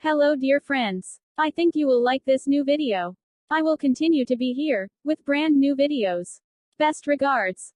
Hello dear friends. I think you will like this new video. I will continue to be here, with brand new videos. Best regards.